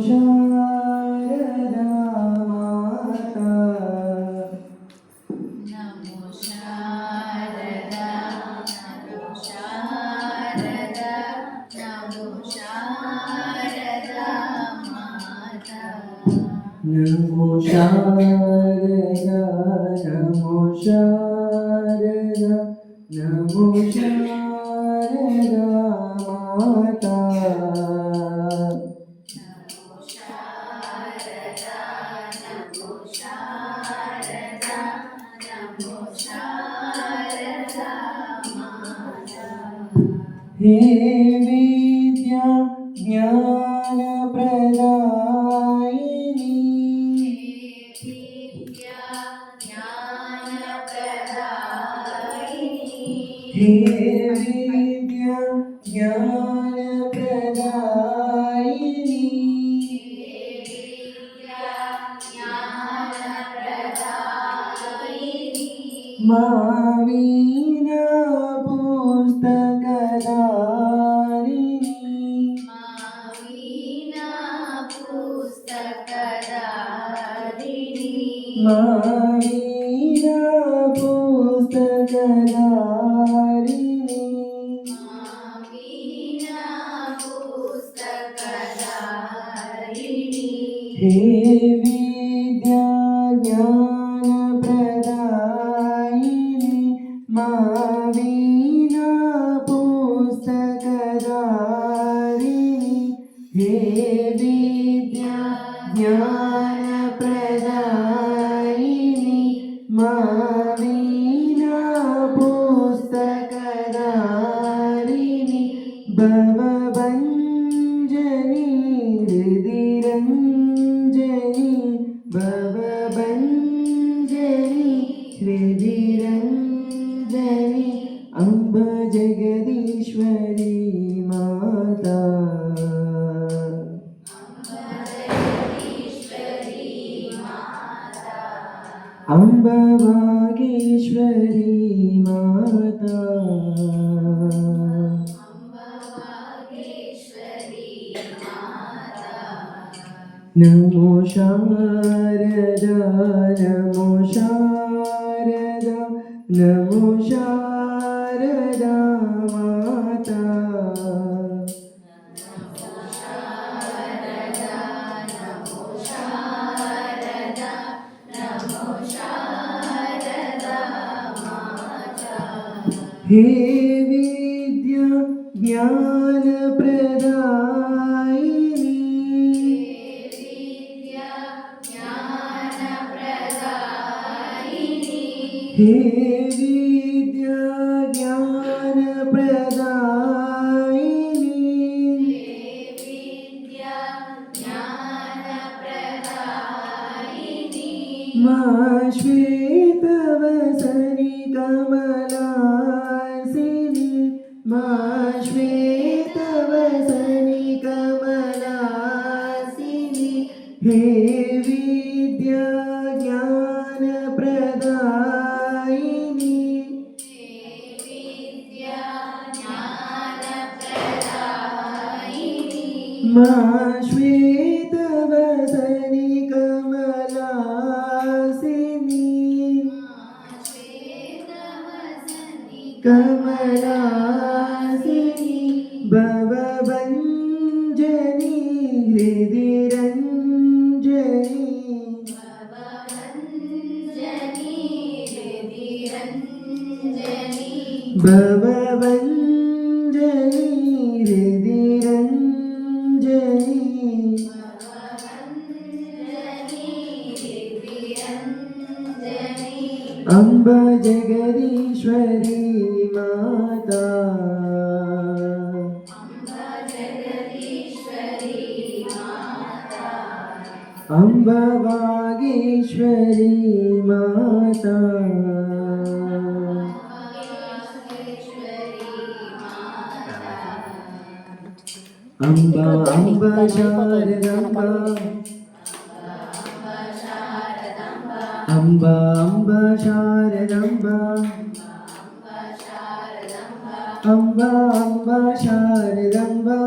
शारदा माता नमो शारदा नमो शारदा नमो शारदा माता नमो शारदा नमो शारदा नमो शारदा माता नमो शारदा नमो शारदा नमो शारदा माता हे विद्या ज्ञान प्रदायिनी विद्या ज्ञान प्रदायिनी हे विद्या ज्ञान प्रदायिनी विद्या ज्ञान प्रदायिनी मावीना पुस्तकदारिणी मावीना पुस्तकदारिणी मावीना पुस्तकदारिणी मावीना पुस्तकदारिणी हे विद्या ज्ञान प्रदायिनी मावीना पुस्तकदारिणी हे विद्या ज्ञान प्रदायिनी मावीना पुस्तकदारिणी भवभञ्जनी हृदिरञ्जनी भवभञ्जनी हृदिरञ्जनी अम्ब जगदीश्वरी माता अम्ब भागेश्वरी माता नमो शारदा नमो शारदा नमो शारदा माता हे विद्या ज्ञान प्रदायिनी हे विद्या ज्ञान प्रदायिनी मा श्वेतवसनि कमलासिनी मा श्वेतवसनि कमलासिनी हे विद्या ज्ञान प्रदायिनी मा श्वेतवसनि कमलासिनी कमलासिनी भवभञ्जनी हृदिरञ्जनी भवभञ्जनी हृदिरञ्जनी अम्ब जगदीश्वरी माता अम्ब वागीश्वरी माता अम्ब अम्ब शारदाम्बा अम्ब अम्ब शारदाम्बा अम्ब अम्ब शारदाम्बा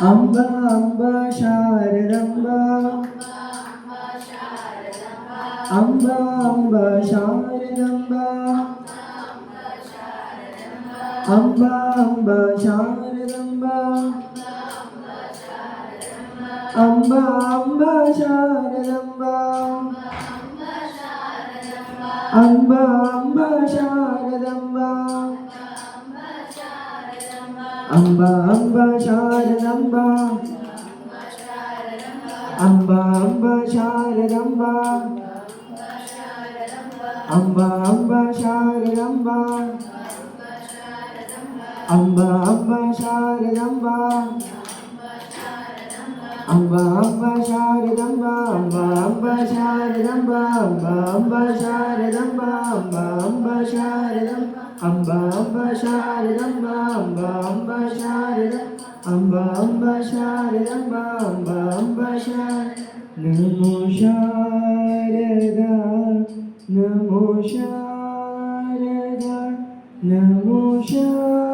అంబ అంబ శారదంబ అంబ అంబ శారదంబ అంబ అంబ శారదంబ అంబ అంబ శారదంబ అంబ అంబ శారదంబ అంబ అంబ శారదంబ అంబ అంబ శారదంబ అంబ అంబ శారదంబ అంబ అంబ శారదంబ అంబ అంబ శారదంబ అంబ అంబ శారదంబ అంబ అంబ శారదంబ అంబ అంబ శారదం అంబ అంబ శారదంబ అంబ అంబ శారదం అంబ అంబ శారదంబ అంబ అంబ శార నమో శారదా నమో శారదా నమో శారదా